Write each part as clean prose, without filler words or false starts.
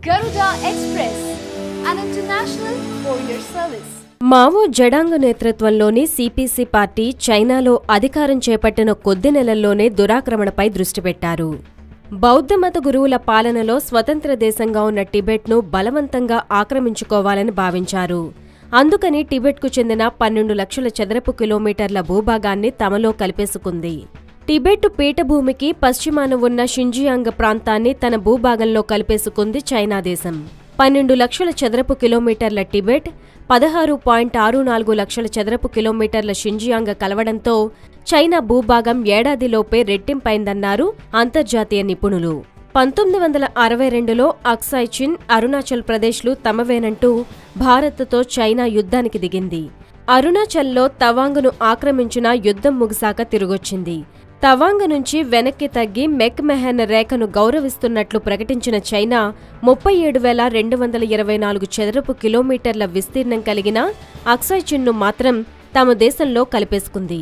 Garuda Express, an international courier service. Mao Zedong నేతృత్వంలోని CPC party చైనాలో అధికారం చేపట్టిన కొద్ది నెలల్లోనే దురాక్రమణపై దృష్టి పెట్టారు. బౌద్ధమత గురువుల పాలనలో స్వతంత్ర దేశంగా ఉన్న టిబెట్ను బలవంతంగా ఆక్రమించుకోవాలని భావించారు. అందుకని టిబెట్కు చెందిన 12 లక్షల చదరపు కిలోమీటర్ల భూభాగాన్ని తమలో కలిపేసుకుంది. టిబెట్ పీఠభూమికి పశ్చిమాన ఉన్న షింజియాంగ్ ప్రాంతాన్ని తన భూభాగంలో కలిపేసుకుంది చైనా దేశం. 12 లక్షల చదరపు కిలోమీటర్ల టిబెట్, 16.64 లక్షల చదరపు కిలోమీటర్ల షింజియాంగ్ కలవడంతో చైనా భూభాగం ఏడాదిలోపే రెట్టింపైందన్నారు అంతర్జాతీయ నిపుణులు. 1962లో అక్సాయ్ చిన్, అరుణాచల్ ప్రదేశ్లు తమవేనంటూ భారత్తో చైనా యుద్ధానికి దిగింది. అరుణాచల్లో తవాంగ్ను ఆక్రమించిన యుద్ధం ముగిసాక తిరిగొచ్చింది. తవాంగ్ నుంచి వెనక్కి తగ్గి మెక్ మెహన్ రేఖను గౌరవిస్తున్నట్లు ప్రకటించిన చైనా 37,224 చదరపు కిలోమీటర్ల విస్తీర్ణం కలిగిన అక్సాయ్ చిన్ను మాత్రం తమ దేశంలో కలిపేసుకుంది.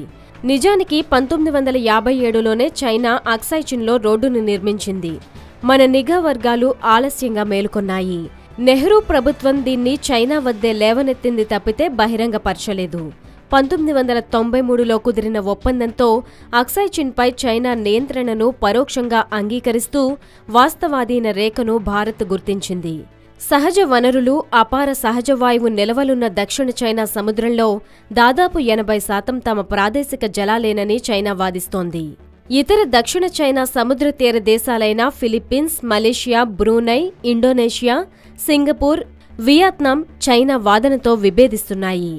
నిజానికి 1957లోనే చైనా అక్సాయ్ చిన్లో రోడ్డును నిర్మించింది. మన నిఘా వర్గాలు ఆలస్యంగా మేలుకొన్నాయి. నెహ్రూ ప్రభుత్వం దీన్ని చైనా వద్దే లేవనెత్తింది తప్పితే బహిరంగపరచలేదు. 1993లో కుదిరిన ఒప్పందంతో అక్సాయ్ చిన్పై చైనా నియంత్రణను పరోక్షంగా అంగీకరిస్తూ వాస్తవాధీన రేఖను భారత్ గుర్తించింది. సహజ వనరులు, అపార సహజ వాయువు నిలవలున్న దక్షిణ చైనా సముద్రంలో దాదాపు 80% తమ ప్రాదేశిక జలాలేనని చైనా వాదిస్తోంది. ఇతర దక్షిణ చైనా సముద్ర తీర దేశాలైన Philippines, Malaysia, Brunei, Indonesia, Singapore, Vietnam China వాదనతో విభేదిస్తున్నాయి.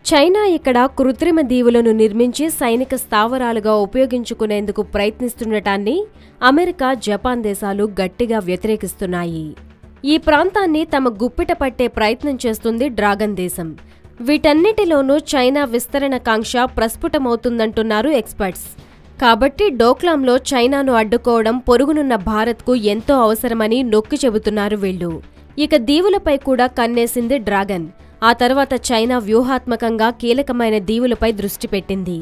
చైనా ఇక్కడ కృత్రిమ దీవులను నిర్మించి సైనిక స్థావరాలుగా ఉపయోగించుకునేందుకు ప్రయత్నిస్తుండటాన్ని అమెరికా, జపాన్ దేశాలు గట్టిగా వ్యతిరేకిస్తున్నాయి. ఈ ప్రాంతాన్ని తమ గుప్పిట పట్టే ప్రయత్నం చేస్తుంది డ్రాగన్ దేశం. వీటన్నిటిలోనూ చైనా విస్తరణ కాంక్ష ప్రస్ఫుటమవుతుందంటున్నారు ఎక్స్పర్ట్స్. కాబట్టి డోక్లాంలో చైనాను అడ్డుకోవడం పొరుగునున్న భారత్కు ఎంతో అవసరమని నొక్కి చెబుతున్నారు వీళ్లు. ఇక దీవులపై కూడా కన్నేసింది డ్రాగన్. ఆ తర్వాత చైనా వ్యూహాత్మకంగా కీలకమైన దీవులపై దృష్టి పెట్టింది.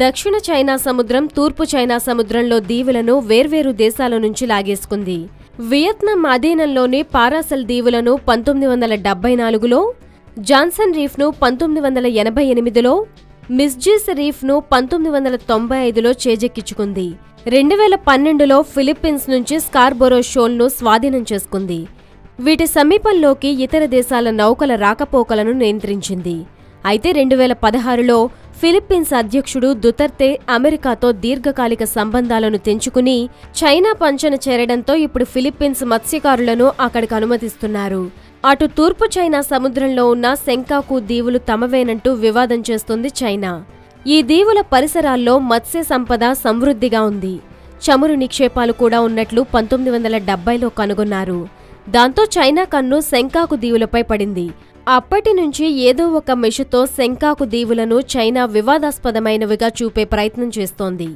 దక్షిణ చైనా సముద్రం, తూర్పు చైనా సముద్రంలో దీవులను వేర్వేరు దేశాల నుంచి లాగేసుకుంది. వియత్నాం అధీనంలోని పారాసల్ దీవులను 1974లో, జాన్సన్ రీఫ్ను 1988లో, మిస్జిస్ రీఫ్ను 1995లో చేజెక్కించుకుంది. 2012లో ఫిలిప్పీన్స్ నుంచి స్కార్బొరో షోల్ను స్వాధీనం చేసుకుంది. వీటి సమీపంలోకి ఇతర దేశాల నౌకల రాకపోకలను నియంత్రించింది. అయితే 2016లో ఫిలిప్పీన్స్ అధ్యక్షుడు దుతర్తే అమెరికాతో దీర్ఘకాలిక సంబంధాలను తెంచుకుని చైనా పంచన చేరడంతో ఇప్పుడు ఫిలిప్పీన్స్ మత్స్యకారులను అక్కడికి అనుమతిస్తున్నారు. అటు తూర్పు చైనా సముద్రంలో ఉన్న సెంకాకు దీవులు తమవేనంటూ వివాదం చేస్తుంది చైనా. ఈ దీవుల పరిసరాల్లో మత్స్య సంపద సమృద్ధిగా ఉంది. చమురు నిక్షేపాలు కూడా ఉన్నట్లు 1970లో కనుగొన్నారు. దాంతో చైనా కన్ను సెంకాకు దీవులపై పడింది. అప్పటి నుంచి ఏదో ఒక మెషుతో సెంకాకు దీవులను చైనా వివాదాస్పదమైనవిగా చూపే ప్రయత్నం చేస్తోంది.